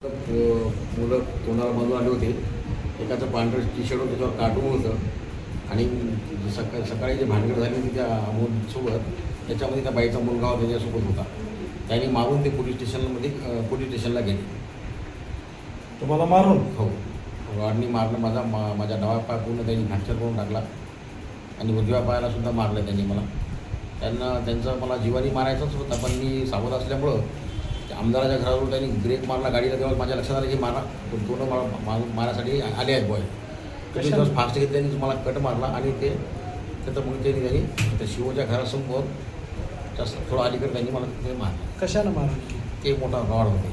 मुलं तोंडाला बांधून आले होते. एकाचं पांढरं टी शर्ट त्याच्यावर कार्टून होतं आणि सकाळी जे भानगड झाली होती त्या अमोलसोबत, त्याच्यामध्ये त्या बाईचा मुलगा होता त्याच्यासोबत होता. त्यांनी मारून ते पोलीस स्टेशनला गेले. तुम्हाला मारून? हो, रॉडनी मारलं. माझ्या डावा पाय पूर्ण त्यांनी फ्रॅक्चर करून टाकला आणि उजव्या पायाला सुद्धा मारलं त्यांनी मला. त्यांचं मला जीवानी मारायचंच होतं, पण मी सावध असल्यामुळं आमदाराच्या घरावर त्यांनी ब्रेक मारला गाडीला. तेव्हा माझ्या लक्षात आलं की दोन मारासाठी आले आहेत बॉय. त्याच्यावर फास्ट घेतल्याने मला कट मारला आणि त्याचं मग त्यांनी त्या शिवच्या घरासमोर जास्त थोडं अलीकडे त्यांनी मला ते मारलं. कशानं मारलं? ते मोठा रॉड होते.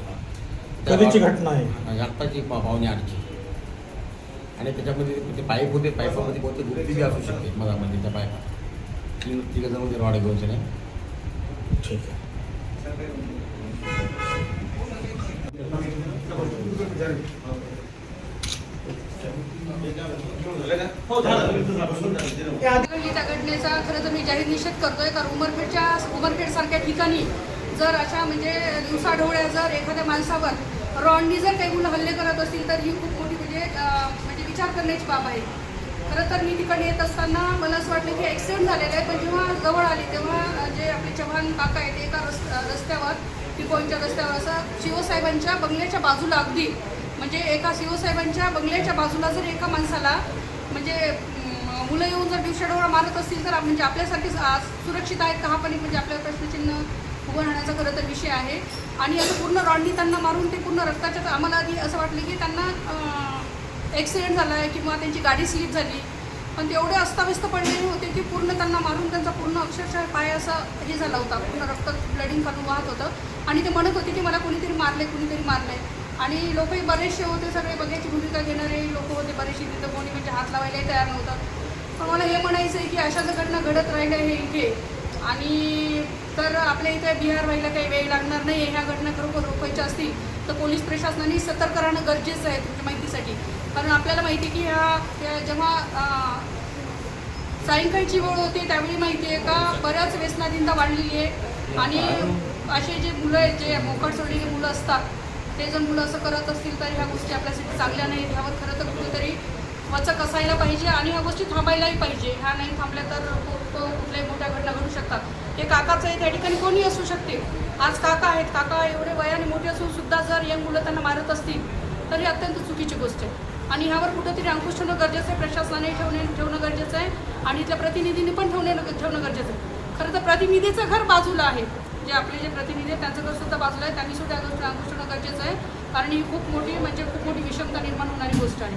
कधीची घटना आहे? आत्ताची 5:45. आणि त्याच्यामध्ये ते पाईप होते, पाईपामध्ये बहुतेक गुप्ती असू शकते मधामध्ये त्या पाईपात. तिघं रॉड घेऊन नाही. ठीक आहे. त्या घटनेचा खरं तर मी जाहीर निषेध करतोय. कारण उमरखेड सारख्या ठिकाणी जर अशा म्हणजे दिवसाढवळ्या जर एखाद्या माणसावर रॉडनी जर काही मुलं हल्ले करत असतील तर ही खूप मोठी म्हणजे विचार करण्याची बाब आहे. खरं तर मी तिकडे येत असताना मला असं वाटलं की ॲक्सिडेंट झालेला आहे, पण जेव्हा जवळ आली तेव्हा जे आपले चव्हाण काका आहेत एका रस्त्यावर पिकोईच्या रस्त्यावर असं शिवसाहेबांच्या बंगल्याच्या बाजूला अगदी म्हणजे एका शिवसाहेबांच्या बंगल्याच्या बाजूला जर एका माणसाला म्हणजे मुलं येऊन जर दिवसाढवळा मारत असतील तर म्हणजे आपल्यासारखे सुरक्षित आहेत का, हा पण एक म्हणजे आपल्याला प्रश्नचिन्ह उभं राहण्याचा खरं तर विषय आहे. आणि असं पूर्ण रॉडनी त्यांना मारून ते पूर्ण रक्ताच्या आम्हाला आधी असं वाटलं की त्यांना ॲक्सिडेंट झाला आहे किंवा त्यांची गाडी स्लिप झाली, पण ते एवढे अस्ताव्यस्त पडलेले होते की पूर्ण त्यांना मारून त्यांचा पूर्ण अक्षरशः पाय असा हे झाला होता, पूर्ण रक्त ब्लडिंग खालून वाहत होतं. आणि ते म्हणत होते की मला कुणीतरी मारले. आणि लोकही बरेचसे होते, सगळे बघायची भूमिका घेणारे लोक होते बरेचसे, तिथं कोणी म्हणजे हात लावायलाही तयार नव्हतं. पण मला हे म्हणायचं आहे की अशा जर घटना घडत राहिल्या हे इथे आणि तर आपल्या इथे बिहार व्हायला काही वेळ लागणार नाही. ह्या घटना खरोखर रोखायच्या असतील तर पोलीस प्रशासनाने सतर्क राहणं गरजेचं आहे तुमच्या माहितीसाठी. कारण आपल्याला माहिती आहे की ह्या जेव्हा सायंकाळची वेळ होते त्यावेळी माहिती आहे का बऱ्याच व्यसनाधीनता वाढलेली आहे. आणि असे जे मुलं आहेत, जे मोकाट सोडलेली मुलं असतात, ते जर मुलं असं करत असतील तर ह्या गोष्टी आपल्यासाठी चांगल्या नाहीत. ह्यावर खरं तर कुठेतरी वचक असायला पाहिजे आणि ह्या गोष्टी थांबायलाही पाहिजे. ह्या नाही थांबल्या तर कुठल्याही मोठ्या घटना घडू शकतात. हे काकाचं आहे, त्या ठिकाणी कोणी असू शकते. आज काका आहेत, काका एवढे वयाने मोठे असून सुद्धा जर यंग मुलं त्यांना मारत असतील तर ही अत्यंत चुकीची गोष्ट आहे. आणि ह्यावर कुठंतरी अंकुश ठेवणं गरजेचं आहे, प्रशासनाने ठेवणं गरजेचं आहे आणि इथल्या प्रतिनिधींनी पण ठेवणं गरजेचं आहे. खरं तर प्रतिनिधीचं घर बाजूला आहे, जे आपले जे प्रतिनिधी आहेत त्यांचं घर सुद्धा बाजूला आहे, त्यांनी सुद्धा या गोष्टी अंकुश ठेवणं गरजेचं आहे. कारण ही खूप मोठी विषमता निर्माण होणारी गोष्ट आहे.